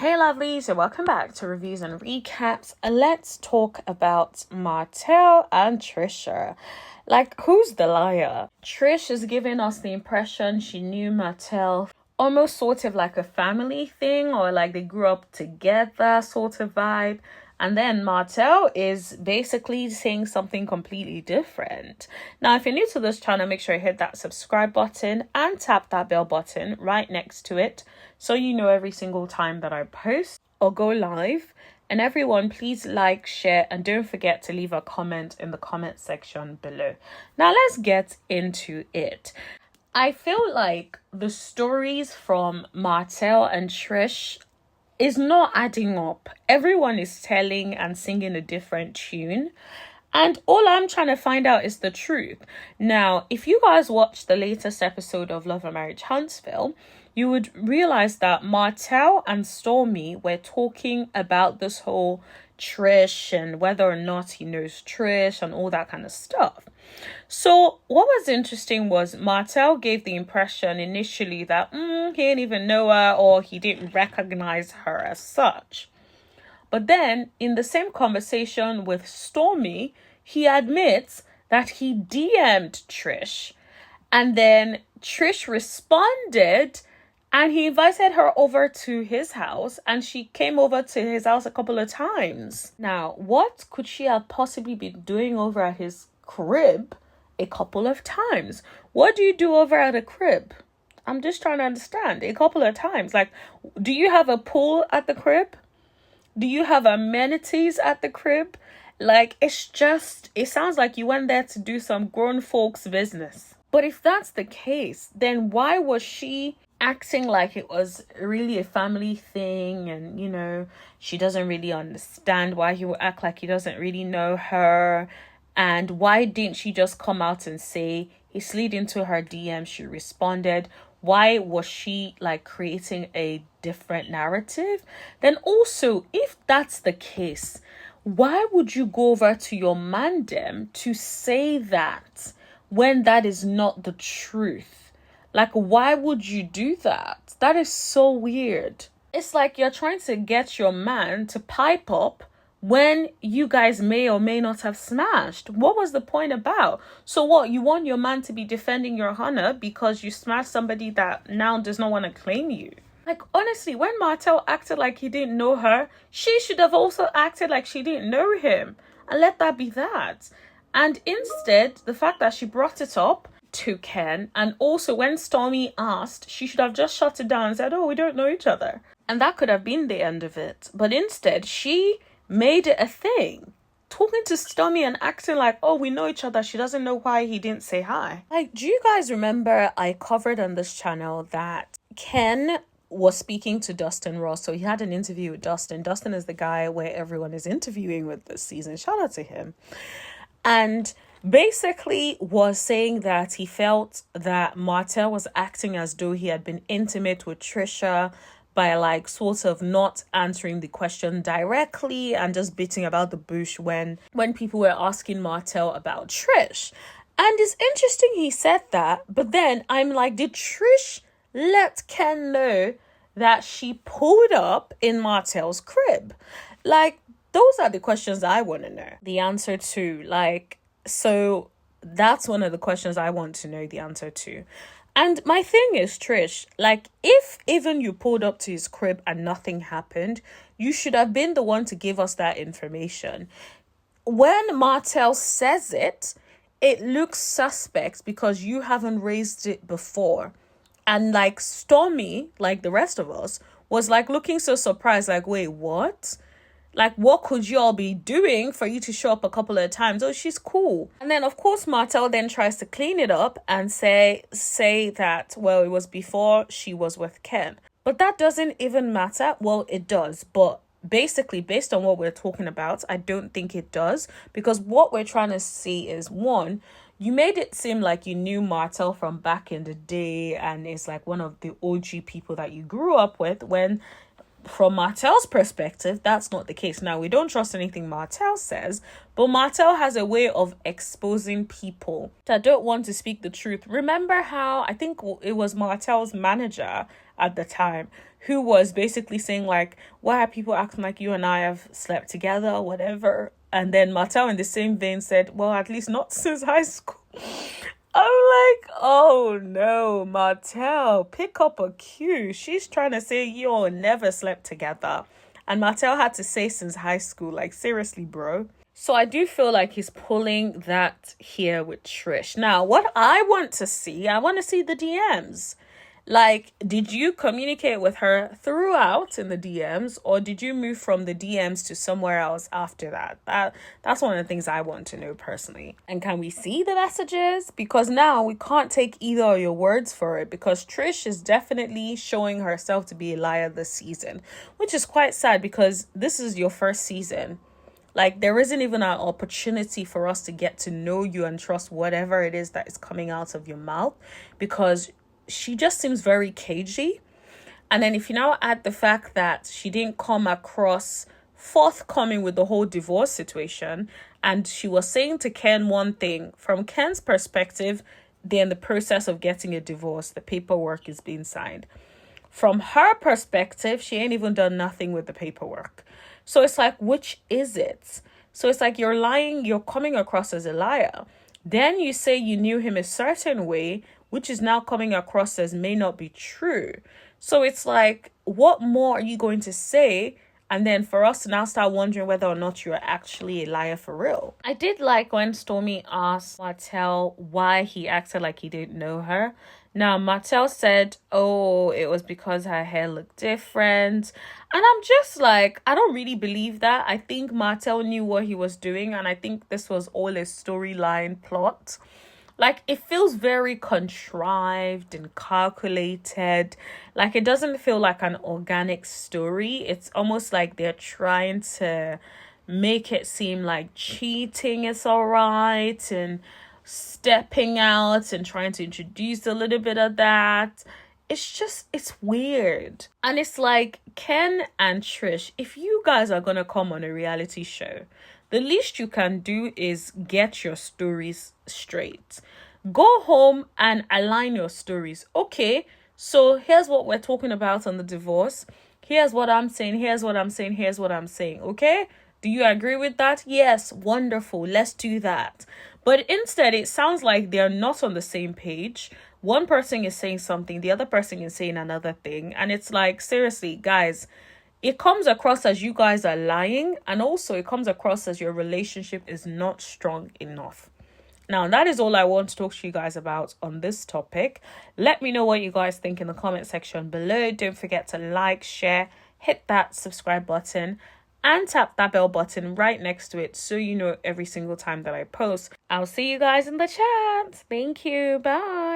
Hey lovelies, and welcome back to Reviews and Recaps. Let's talk about Martell and Trisha. Like, who's the liar? Trish is giving us the impression she knew Martell almost sort of like a family thing, or like they grew up together sort of vibe. And then Martell is basically saying something completely different. Now, if you're new to this channel, make sure you hit that subscribe button and tap that bell button right next to it so you know every single time that I post or go live. And everyone, please like, share, and don't forget to leave a comment in the comment section below. Now, let's get into it. I feel like the stories from Martell and Trish is not adding up. Everyone is telling and singing a different tune, and all I'm trying to find out is the truth. Now, if you guys watched the latest episode of Love and Marriage Huntsville, you would realize that Martell and Stormy were talking about this whole Trish and whether or not he knows Trish and all that kind of stuff. So what was interesting was Martell gave the impression initially that he didn't even know her or he didn't recognize her as such. But then in the same conversation with Stormy, he admits that he DM'd Trish. And then Trish responded and he invited her over to his house, and she came over to his house a couple of times. Now, what could she have possibly been doing over at his crib a couple of times? What do you do over at a crib? I'm just trying to understand. A couple of times. Like, do you have a pool at the crib? Do you have amenities at the crib? Like, it sounds like you went there to do some grown folks business. But if that's the case, then why was she acting like it was really a family thing, and she doesn't really understand why he would act like he doesn't really know her? And why didn't she just come out and say he slid into her DM, she responded? Why was she like creating a different narrative? Then also, if that's the case, why would you go over to your mandem to say that when that is not the truth? Like, why would you do that? That is so weird. It's like you're trying to get your man to pipe up when you guys may or may not have smashed. What was the point about? So what, you want your man to be defending your honor because you smashed somebody that now does not want to claim you? Like, honestly, when Martell acted like he didn't know her, she should have also acted like she didn't know him. And let that be that. And instead, the fact that she brought it up to Ken, and also when Stormy asked, she should have just shut it down and said, oh, we don't know each other. And that could have been the end of it. But instead, she made it a thing, talking to Stormy and acting like, oh, we know each other. She doesn't know why he didn't say hi. Like, do you guys remember I covered on this channel that Ken was speaking to Dustin Ross? So he had an interview with Dustin. Dustin is the guy where everyone is interviewing with this season. Shout out to him. And basically was saying that he felt that Martell was acting as though he had been intimate with Trisha by like sort of not answering the question directly and just beating about the bush when people were asking Martell about Trish. And it's interesting he said that, but then I'm like, did Trish let Ken know that she pulled up in Martell's crib? Like, those are the questions I want to know the answer to. Like, so that's one of the questions I want to know the answer to. And my thing is, Trish, like, if even you pulled up to his crib and nothing happened, you should have been the one to give us that information. When Martell says it, it looks suspect because you haven't raised it before. And like Stormy, like the rest of us, was like looking so surprised, like, wait, what? Like, what could you all be doing for you to show up a couple of times? Oh, she's cool. And then, of course, Martell then tries to clean it up and say that, well, it was before she was with Ken. But that doesn't even matter. Well, it does. But basically, based on what we're talking about, I don't think it does. Because what we're trying to see is, one, you made it seem like you knew Martell from back in the day and it's like one of the OG people that you grew up with, when from Martell's perspective, that's not the case. Now, we don't trust anything Martell says, but Martell has a way of exposing people that don't want to speak the truth. Remember how, I think it was Martell's manager at the time, who was basically saying, like, why are people acting like you and I have slept together or whatever? And then Martell, in the same vein, said, well, at least not since high school. I'm like, oh no, Martell, pick up a cue. She's trying to say you all never slept together. And Martell had to say since high school. Like, seriously, bro. So I do feel like he's pulling that here with Trish. Now, what I want to see the DMs. Like, did you communicate with her throughout in the DMs, or did you move from the DMs to somewhere else after that? That's one of the things I want to know personally. And can we see the messages? Because now we can't take either of your words for it, because Trish is definitely showing herself to be a liar this season, which is quite sad because this is your first season. Like, there isn't even an opportunity for us to get to know you and trust whatever it is that is coming out of your mouth, because she just seems very cagey. And then if you now add the fact that she didn't come across forthcoming with the whole divorce situation, and she was saying to Ken one thing, from Ken's perspective, they're in the process of getting a divorce, the paperwork is being signed. From her perspective, she ain't even done nothing with the paperwork. So it's like, which is it? So it's like you're lying, you're coming across as a liar. Then you say you knew him a certain way, which is now coming across as may not be true. So it's like, what more are you going to say? And then for us to now start wondering whether or not you're actually a liar for real. I did like when Stormy asked Martell why he acted like he didn't know her. Now, Martell said, oh, it was because her hair looked different. And I'm just like, I don't really believe that. I think Martell knew what he was doing. And I think this was all a storyline plot. Like, it feels very contrived and calculated. Like, it doesn't feel like an organic story. It's almost like they're trying to make it seem like cheating is all right, and stepping out and trying to introduce a little bit of that. It's weird. And it's like, Ken and Trish, if you guys are going to come on a reality show, the least you can do is get your stories straight. Go home and align your stories. Okay, so here's what we're talking about on the divorce. Here's what I'm saying. Here's what I'm saying. Here's what I'm saying. Okay? Do you agree with that? Yes, wonderful. Let's do that. But instead, it sounds like they're not on the same page. One person is saying something, the other person is saying another thing. And it's like, seriously, guys, it comes across as you guys are lying, and also it comes across as your relationship is not strong enough. Now, that is all I want to talk to you guys about on this topic. Let me know what you guys think in the comment section below. Don't forget to like, share, hit that subscribe button, and tap that bell button right next to it so you know every single time that I post. I'll see you guys in the chat. Thank you. Bye.